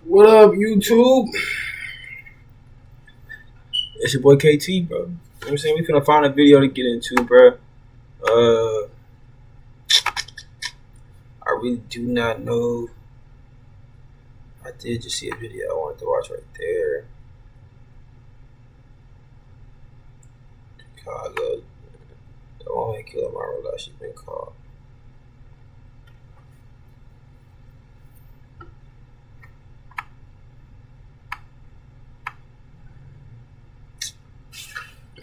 What up, YouTube? It's your boy KT, bro. You know what I'm saying? We finna find a video to get into, bro. I really do not know. I did just see a video I wanted to watch right there. Chicago. The one that killed my real life, she's been caught.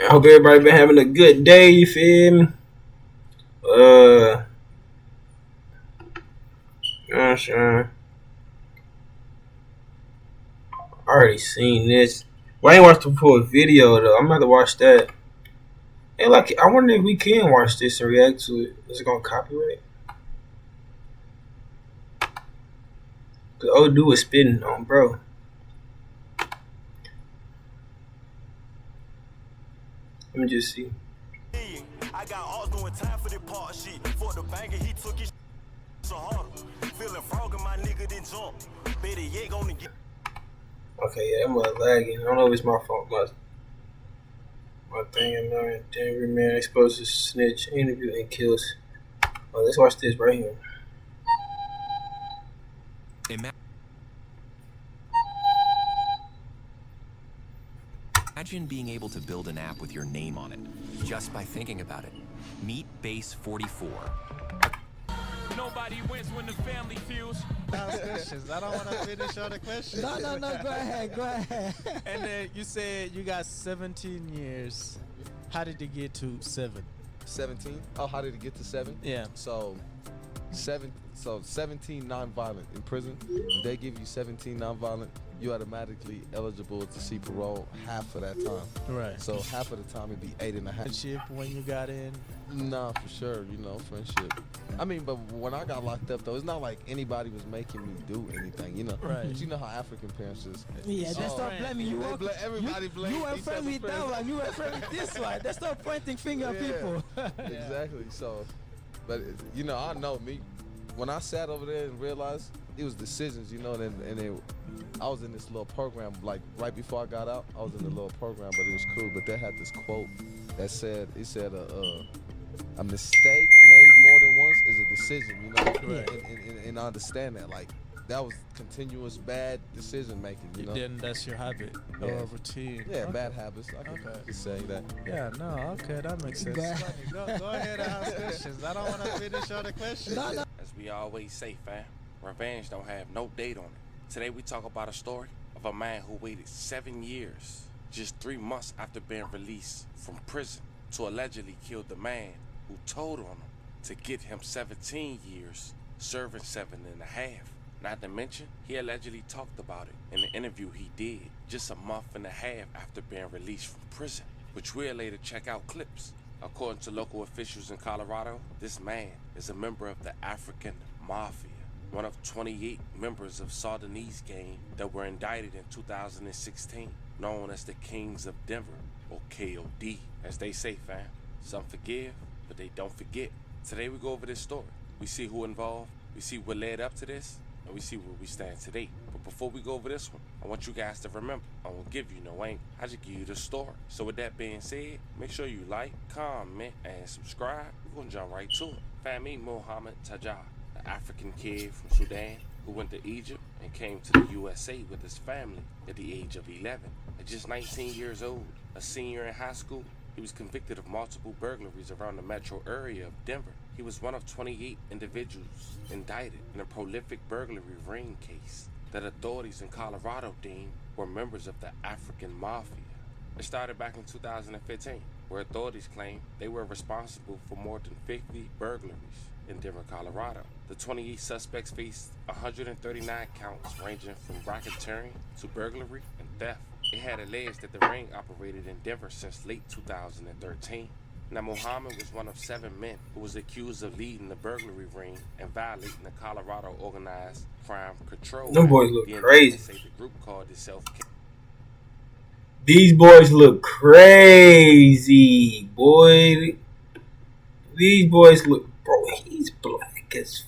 I hope everybody been having a good day, you feel me? Sure. I already seen this. Well, I ain't watched the full video though. I'm gonna have to watch that. And like, I wonder if we can watch this and react to it. Is it gonna copyright? The old dude is spitting on, bro. Let me just see. I got all doing time for the part sheet. For the banger, he took his so hard. Feeling frog and my nigga didn't jump. Better yet gonna get. Okay, yeah, I'm lagging. I don't know if it's my fault, but my thing in there. Denver man exposed to snitch interview and kills. Oh, let's watch this right here. Imagine being able to build an app with your name on it, just by thinking about it. Meet Base 44. Nobody wins when the family feels. Questions. I don't want to finish all the questions. No, go ahead. And then you said you got 17 years. How did you get to 7? 17? Oh, how did it get to 7? Yeah. So 17 non-violent in prison. If they give you 17 non-violent, you automatically eligible to see parole half of that time. Right. So half of the time it'd be 8.5. Friendship when you got in? Nah, for sure. You know, friendship. I mean, but when I got locked up though, it's not like anybody was making me do anything. You know. Right. But you know how African parents just. Yeah, they start blaming you. Everybody blames. You were friend with that one. You were friend with this one. They start pointing finger at people. Exactly. So, but you know, I know me. When I sat over there and realized it was decisions, you know, and then I was in this little program, like right before I got out, I was in the little program, but it was cool. But they had this quote that said, a mistake made more than once is a decision, you know? Right. And I understand that, like, that was continuous bad decision making, you know? Then that's your habit or routine. Yeah, bad habits. I can say that. Yeah, no, okay, that makes sense. Go ahead and ask questions. I don't want to finish all the questions. As we always say, fam, revenge don't have no date on it. Today we talk about a story of a man who waited 7 years, just 3 months after being released from prison, to allegedly kill the man who told on him to get him 17 years, serving 7.5. Not to mention, he allegedly talked about it in the interview he did just a month and a half after being released from prison, which we'll later check out clips. According to local officials in Colorado, this man is a member of the African Mafia, one of 28 members of Sudanese gang that were indicted in 2016, known as the Kings of Denver, or KOD. As they say, fam, some forgive, but they don't forget. Today we go over this story. We see who involved, we see what led up to this, and we see where we stand today. But before we go over this one, I want you guys to remember, I won't give you no ain't, I just give you the story. So with that being said, make sure you like, comment, and subscribe. We're gonna jump right to it. Fami Mohammed Tajah, an African kid from Sudan who went to Egypt and came to the USA with his family at the age of 11. At just 19 years old, a senior in high school, he was convicted of multiple burglaries around the metro area of Denver. He was one of 28 individuals indicted in a prolific burglary ring case that authorities in Colorado deemed were members of the African Mafia. It started back in 2015, where authorities claimed they were responsible for more than 50 burglaries in Denver, Colorado. The 28 suspects faced 139 counts ranging from racketeering to burglary and theft. It had alleged that the ring operated in Denver since late 2013. Now, Muhammad was one of 7 men who was accused of leading the burglary ring and violating the Colorado Organized Crime Control. Them boys look crazy. The group called itself. These boys look crazy, boy. These boys look, bro. He's black as,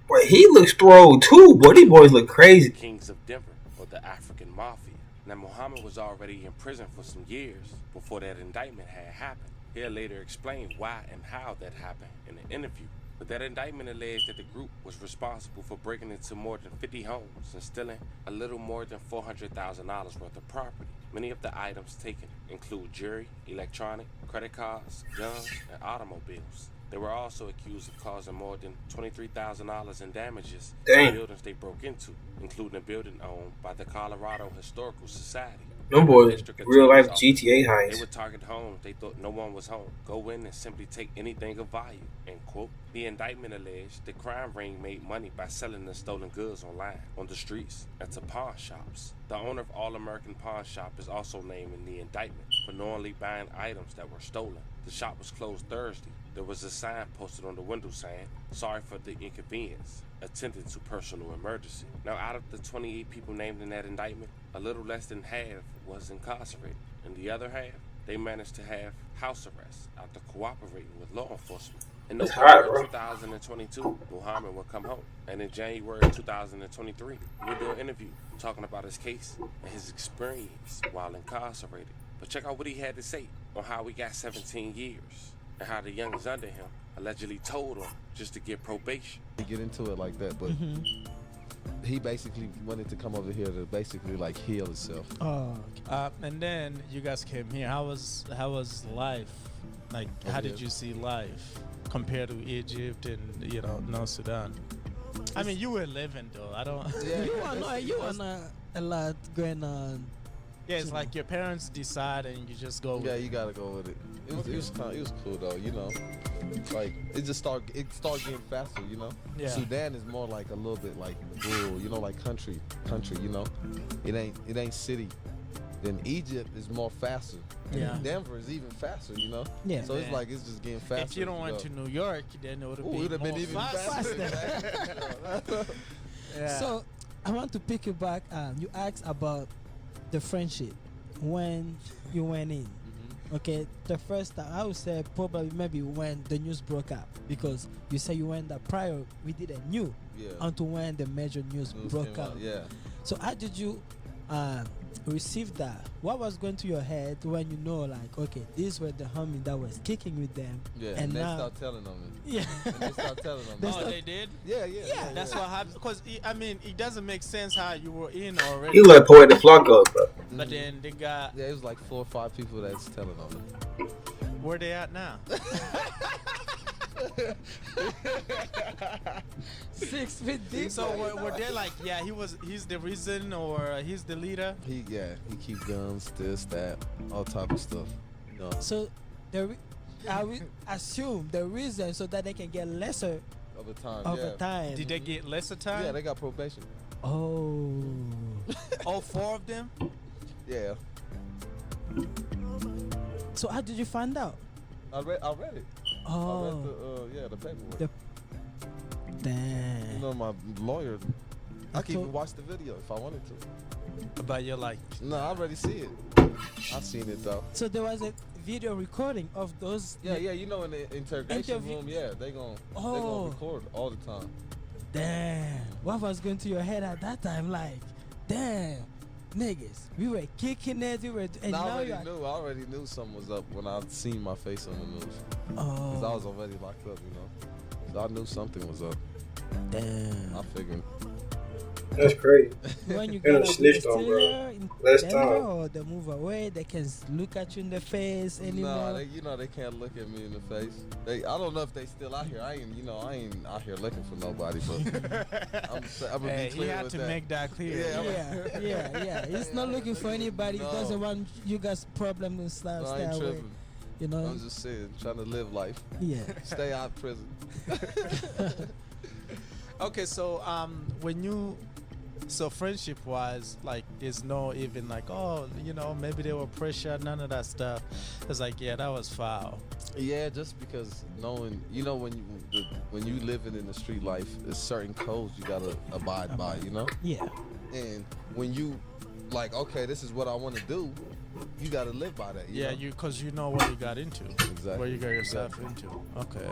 boy. He looks thrown too, boy. These boys look crazy. Kings of Denver, the African Mafia. Now, Muhammad was already in prison for some years before that indictment had happened. He'll later explain why and how that happened in an interview. But that indictment alleged that the group was responsible for breaking into more than 50 homes and stealing a little more than $400,000 worth of property. Many of the items taken include jewelry, electronic, credit cards, guns, and automobiles. They were also accused of causing more than $23,000 in damages to Dang. buildings they broke into, including a building owned by the Colorado Historical Society. Them boys, District real life Attorney's GTA office. heist. They would target homes they thought no one was home. Go in and simply take anything of value, end quote. The indictment alleged the crime ring made money by selling the stolen goods online, on the streets, and to pawn shops. The owner of All American Pawn Shop is also named in the indictment for knowingly buying items that were stolen. The shop was closed Thursday. There was a sign posted on the window saying, "Sorry for the inconvenience. Attending to personal emergency." Now, out of the 28 people named in that indictment, a little less than half was incarcerated. And the other half, they managed to have house arrest after cooperating with law enforcement. In That's November hot, bro. 2022, Muhammad would come home. And in January 2023, he would do an interview talking about his case and his experience while incarcerated. But check out what he had to say on how he got 17 years and how the youngins under him allegedly told him just to get probation. He get into it like that, but he basically wanted to come over here to basically like heal himself. Oh, And then you guys came here. How was life? Like, how did you see life compared to Egypt and North Sudan? I mean, you were living though. I don't. you wanna a lot going on. Yeah, it's like your parents decide and you just go. Yeah, you gotta go with it. It was cool though, you know. Like it started getting faster, you know. Yeah. Sudan is more like a little bit like rural, you know, like country, you know. It ain't city. Then Egypt is more faster. Yeah. Denver is even faster, you know. Yeah. So it's Man. like it's just getting faster. If you don't went to New York, then it would Ooh, it would have have been been more even faster. faster. Yeah. So I want to pick you back. You asked about the friendship when you went in. Okay, the first time I would say probably maybe when the news broke up, because you say you went that prior we didn't knew until when the major news broke came out. Yeah. So how did you receive that? What was going to your head when you know like, okay, these were the homie that was kicking with them? Yeah. And they now, start telling on me. yeah. And they start telling on me. Oh, they did? Yeah. That's what happened. Because, I mean, it doesn't make sense how you were in already. You let Poet the Flock go, bro. But then they got. Yeah, it was like 4 or 5 people that's telling on me. Where they at now? 6 feet deep. So were they like, yeah, he's the reason or he's the leader? He keep guns, this, that, all type of stuff. You know. So I will assume the reason so that they can get lesser Over time. over yeah. time. Did they get lesser time? Yeah, they got probation. Oh. All 4 of them? Yeah. So how did you find out? I read it. Oh. I read the paperwork. The- Damn. You know, my lawyer, I could even told- watch the video if I wanted to. But you're like, No, I already see it. I've seen it though. So there was a video recording of those. Yeah, you know, in the interrogation Interview- room, yeah, they gonna Oh. record all the time. Damn. What was going to your head at that time? Like, damn, niggas, we were kicking it. We were, and And I now you already knew something was up when I seen my face on the news. Cause I was already locked up, you know. So I knew something was up. Damn. I figured. That's crazy. When you They're get up, snitched you're on, still bro. here in Last Denver, time. or they move away, they can look at you in the face anymore. Nah, they can't look at me in the face. I don't know if they still out here. I ain't out here looking for nobody, but I'm gonna hey, be he clear had with to that. make that clear. Yeah. yeah. He's not looking for anybody. He No. doesn't want you guys problems and stuff. No, I Stay ain't away. tripping. You know. I'm just saying, trying to live life. Yeah. Stay out of prison. Okay, so so friendship wise, like there's no even like, oh, maybe they were pressure, none of that stuff. It's like, yeah, that was foul. Yeah, just because knowing, when you living in the street life, there's certain codes you gotta abide by, you know. Yeah. And when you like, okay, this is what I want to do, you gotta live by that. You know? because you know what you got into, Exactly. what you got yourself into. Okay,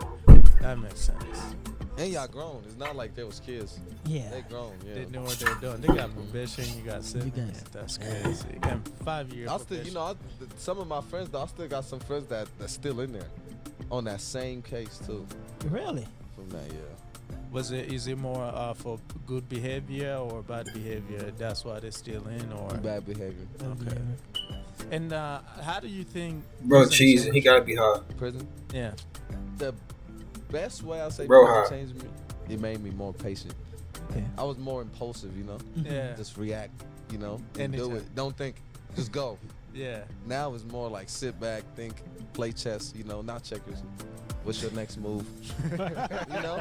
that makes sense. And y'all grown. It's not like they was kids. Yeah. They grown. Yeah. They knew what they were doing. They got probation. You got sentence. guys- That's crazy. And 5 years. I still, you know, some of my friends, though, I still got some friends that's still in there on that same case too. Really? From that, yeah. Is it more for good behavior or bad behavior? That's why they're still in, or Bad behavior. okay. And how do you think, Bro, prison cheese. changed- He gotta be hot. Prison. Yeah. The best way I say Bro, prison how? changed me, it made me more patient. Okay. I was more impulsive, you know. Yeah. Just react, you know, and do Anytime. it. Don't think, just go. Yeah. Now it's more like sit back, think, play chess, you know, not checkers. What's your next move? You know?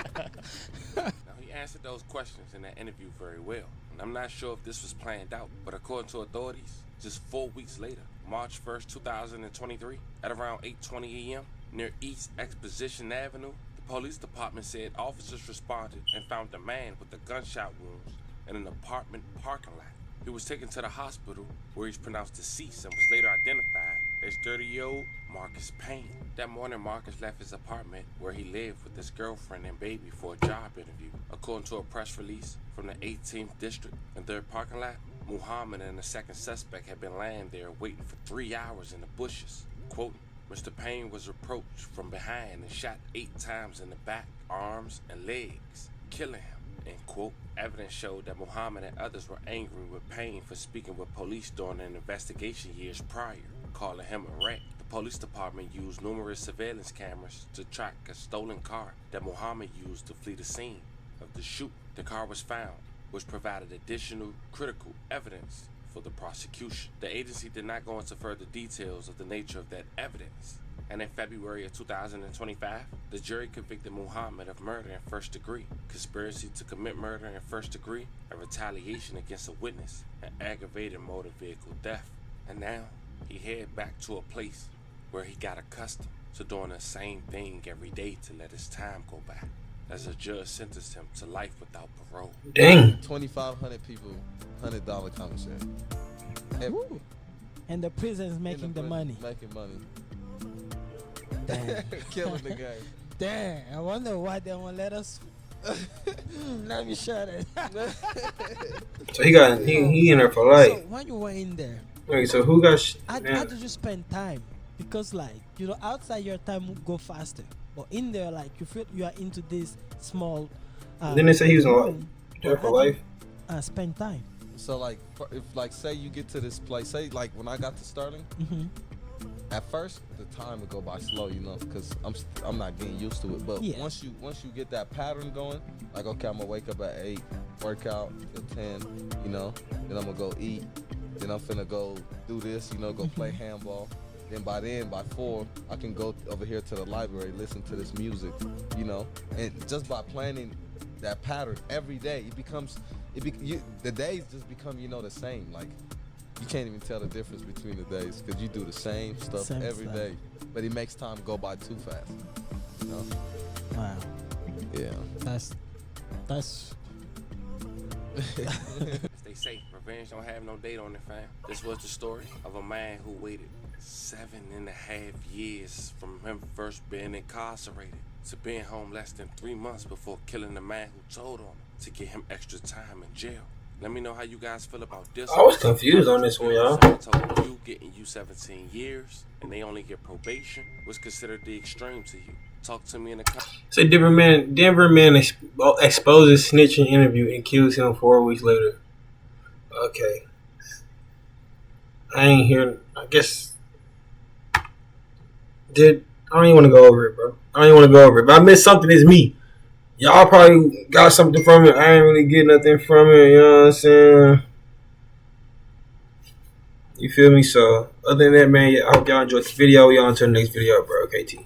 Now, he answered those questions in that interview very well, and I'm not sure if this was planned out, but according to authorities, just 4 weeks later, March 1st, 2023, at around 8:20 a.m., near East Exposition Avenue, the police department said officers responded and found a man with the gunshot wounds in an apartment parking lot. He was taken to the hospital where he's pronounced deceased and was later identified as 30-year-old Marcus Payne. That morning, Marcus left his apartment where he lived with his girlfriend and baby for a job interview. According to a press release from the 18th District and their parking lot, Muhammad and the second suspect had been laying there waiting for 3 hours in the bushes. Quote, Mr. Payne was approached from behind and shot 8 times in the back, arms, and legs, killing him. End quote. Evidence showed that Muhammad and others were angry with Payne for speaking with police during an investigation years prior, calling him a rat. The police department used numerous surveillance cameras to track a stolen car that Muhammad used to flee the scene of the shoot. The car was found, which provided additional critical evidence for the prosecution. The agency did not go into further details of the nature of that evidence. And in February of 2025, the jury convicted Muhammad of murder in first degree, conspiracy to commit murder in first degree, a retaliation against a witness, and aggravated motor vehicle theft. And now, he head back to a place where he got accustomed to doing the same thing every day to let his time go by, as a judge sentenced him to life without parole. Dang. 2,500 people, $100 commissary. Woo. And the prison's making the money. Making money. Damn. Killing the game. Damn. I wonder why they won't let us. Let me shut it. So he in there for So life. when you were in there, Wait, so who got? how did you spend time? Because like, you know, outside your time will go faster, but in there, like, you feel you are into this small. Didn't they say he was in room, there for how do life? you, spend time. So like, if like say you get to this place, say like when I got to Sterling, at first the time would go by slow, you know, because I'm not getting used to it. But Yeah. once you get that pattern going, like okay, I'm gonna wake up at 8, work out at 10, you know, then I'm gonna go eat, then I'm finna go do this, you know, go play handball. Then by 4, I can go over here to the library, listen to this music, you know, and just by planning that pattern every day, the days just become, you know, the same. Like you can't even tell the difference between the days because you do the same stuff every day, but it makes time go by too fast. You know? Wow. Yeah. That's. Stay safe. Revenge don't have no date on it, fam. This was the story of a man who waited 7.5 years from him first being incarcerated to being home less than 3 months before killing the man who told on him to get him extra time in jail. Let me know how you guys feel about this. I was confused on this one, y'all. Someone told you getting you 17 years and they only get probation was considered the extreme to you. Talk to me in the comments. So Denver man exposes snitching interview and kills him 4 weeks later. Okay. I ain't hearing. I guess. I don't even want to go over it, bro. I don't even want to go over it. If I missed something, it's me. Y'all probably got something from it. I ain't really get nothing from it. You know what I'm saying? You feel me? So, other than that, man, I hope y'all enjoyed the video. Y'all until the next video, bro. KT.